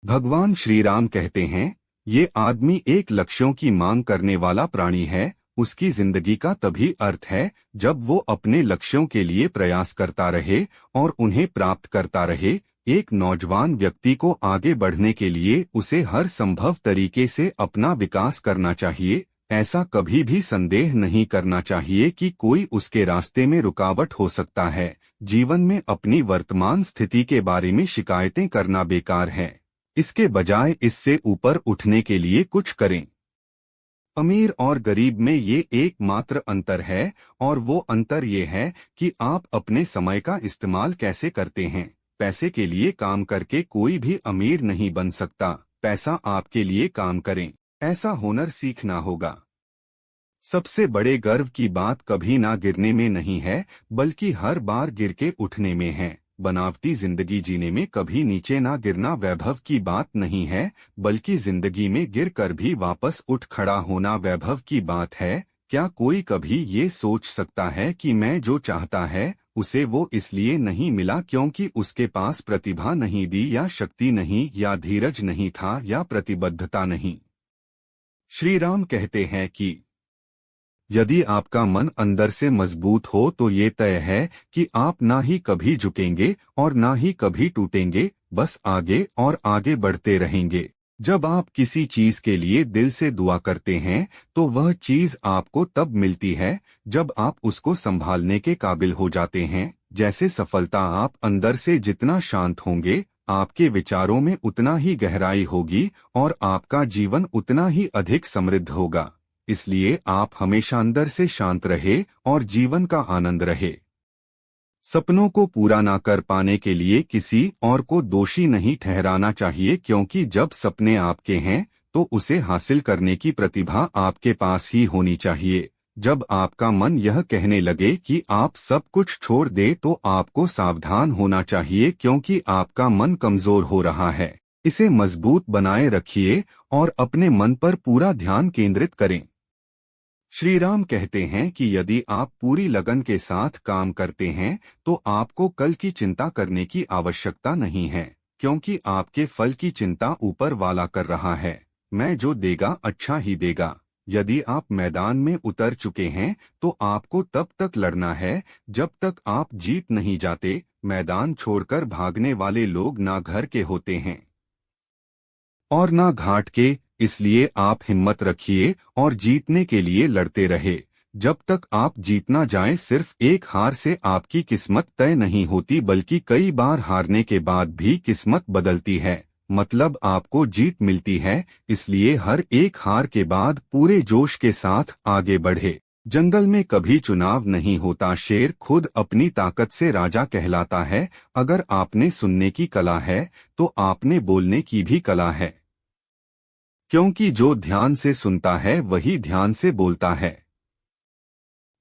भगवान श्री राम कहते हैं, ये आदमी एक लक्ष्यों की मांग करने वाला प्राणी है। उसकी जिंदगी का तभी अर्थ है जब वो अपने लक्ष्यों के लिए प्रयास करता रहे और उन्हें प्राप्त करता रहे। एक नौजवान व्यक्ति को आगे बढ़ने के लिए उसे हर संभव तरीके से अपना विकास करना चाहिए। ऐसा कभी भी संदेह नहीं करना चाहिए कि कोई उसके रास्ते में रुकावट हो सकता है। जीवन में अपनी वर्तमान स्थिति के बारे में शिकायतें करना बेकार है। इसके बजाय इससे ऊपर उठने के लिए कुछ करें। अमीर और गरीब में ये एकमात्र अंतर है, और वो अंतर ये है कि आप अपने समय का इस्तेमाल कैसे करते हैं। पैसे के लिए काम करके कोई भी अमीर नहीं बन सकता। पैसा आपके लिए काम करें, ऐसा हुनर सीखना होगा। सबसे बड़े गर्व की बात कभी ना गिरने में नहीं है, बल्कि हर बार गिर के उठने में है। बनावटी जिंदगी जीने में कभी नीचे ना गिरना वैभव की बात नहीं है, बल्कि जिंदगी में गिर कर भी वापस उठ खड़ा होना वैभव की बात है। क्या कोई कभी ये सोच सकता है कि मैं जो चाहता है उसे वो इसलिए नहीं मिला क्योंकि उसके पास प्रतिभा नहीं दी, या शक्ति नहीं, या धीरज नहीं था, या प्रतिबद्धता नहीं? श्री राम कहते हैं कि यदि आपका मन अंदर से मजबूत हो तो ये तय है कि आप ना ही कभी झुकेंगे और ना ही कभी टूटेंगे, बस आगे और आगे बढ़ते रहेंगे। जब आप किसी चीज के लिए दिल से दुआ करते हैं तो वह चीज आपको तब मिलती है जब आप उसको संभालने के काबिल हो जाते हैं। जैसे सफलता, आप अंदर से जितना शांत होंगे, आपके विचारों में उतना ही गहराई होगी और आपका जीवन उतना ही अधिक समृद्ध होगा। इसलिए आप हमेशा अंदर से शांत रहे और जीवन का आनंद रहे। सपनों को पूरा ना कर पाने के लिए किसी और को दोषी नहीं ठहराना चाहिए, क्योंकि जब सपने आपके हैं तो उसे हासिल करने की प्रतिभा आपके पास ही होनी चाहिए। जब आपका मन यह कहने लगे कि आप सब कुछ छोड़ दे तो आपको सावधान होना चाहिए, क्योंकि आपका मन कमजोर हो रहा है। इसे मजबूत बनाए रखिए और अपने मन पर पूरा ध्यान केंद्रित करें। श्री राम कहते हैं कि यदि आप पूरी लगन के साथ काम करते हैं तो आपको कल की चिंता करने की आवश्यकता नहीं है, क्योंकि आपके फल की चिंता ऊपर वाला कर रहा है। मैं जो देगा अच्छा ही देगा। यदि आप मैदान में उतर चुके हैं तो आपको तब तक लड़ना है जब तक आप जीत नहीं जाते। मैदान छोड़कर भागने वाले लोग ना घर के होते हैं और ना घाट के। इसलिए आप हिम्मत रखिए और जीतने के लिए लड़ते रहे। जब तक आप जीतना जाए, सिर्फ एक हार से आपकी किस्मत तय नहीं होती, बल्कि कई बार हारने के बाद भी किस्मत बदलती है, मतलब आपको जीत मिलती है। इसलिए हर एक हार के बाद पूरे जोश के साथ आगे बढ़े। जंगल में कभी चुनाव नहीं होता, शेर खुद अपनी ताकत से राजा कहलाता है। अगर आपने सुनने की कला है तो आपने बोलने की भी कला है, क्योंकि जो ध्यान से सुनता है वही ध्यान से बोलता है।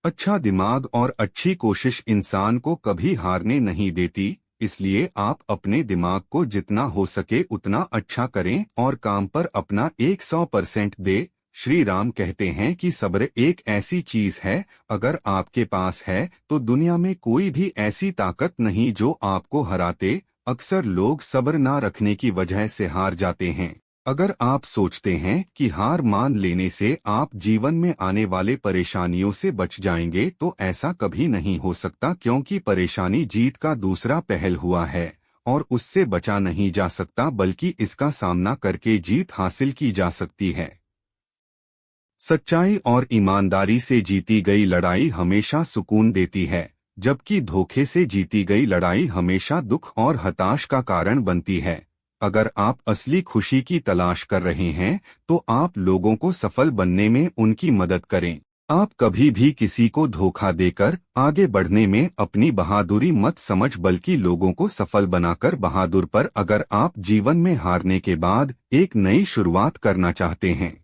अच्छा दिमाग और अच्छी कोशिश इंसान को कभी हारने नहीं देती। इसलिए आप अपने दिमाग को जितना हो सके उतना अच्छा करें और काम पर अपना 100% दे। श्री राम कहते हैं कि सब्र एक ऐसी चीज है, अगर आपके पास है तो दुनिया में कोई भी ऐसी ताकत नहीं जो आपको हराते। अक्सर लोग सब्र ना रखने की वजह से हार जाते हैं। अगर आप सोचते हैं कि हार मान लेने से आप जीवन में आने वाले परेशानियों से बच जाएंगे तो ऐसा कभी नहीं हो सकता, क्योंकि परेशानी जीत का दूसरा पहल हुआ है और उससे बचा नहीं जा सकता, बल्कि इसका सामना करके जीत हासिल की जा सकती है। सच्चाई और ईमानदारी से जीती गई लड़ाई हमेशा सुकून देती है, जबकि धोखे से जीती गई लड़ाई हमेशा दुख और हताश का कारण बनती है। अगर आप असली खुशी की तलाश कर रहे हैं तो आप लोगों को सफल बनने में उनकी मदद करें। आप कभी भी किसी को धोखा देकर आगे बढ़ने में अपनी बहादुरी मत समझ, बल्कि लोगों को सफल बनाकर बहादुर पर। अगर आप जीवन में हारने के बाद एक नई शुरुआत करना चाहते हैं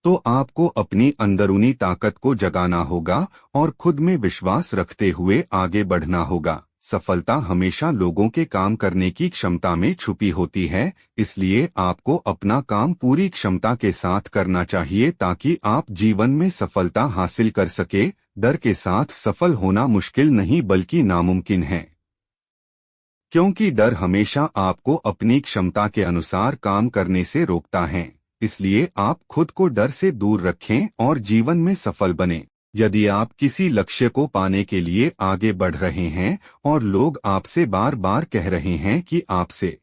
तो आपको अपनी अंदरूनी ताकत को जगाना होगा और खुद में विश्वास रखते हुए आगे बढ़ना होगा। सफलता हमेशा लोगों के काम करने की क्षमता में छुपी होती है, इसलिए आपको अपना काम पूरी क्षमता के साथ करना चाहिए ताकि आप जीवन में सफलता हासिल कर सके। डर के साथ सफल होना मुश्किल नहीं बल्कि नामुमकिन है। क्योंकि डर हमेशा आपको अपनी क्षमता के अनुसार काम करने से रोकता है। इसलिए आप खुद को डर से दूर रखें और जीवन में सफल बने। यदि आप किसी लक्ष्य को पाने के लिए आगे बढ़ रहे हैं और लोग आपसे बार बार कह रहे हैं कि आपसे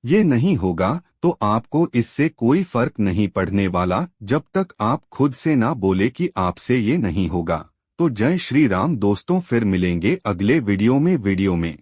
ये नहीं होगा, तो आपको इससे कोई फर्क नहीं पड़ने वाला जब तक आप खुद से ना बोले कि आपसे ये नहीं होगा। तो जय श्री राम दोस्तों, फिर मिलेंगे अगले वीडियो में।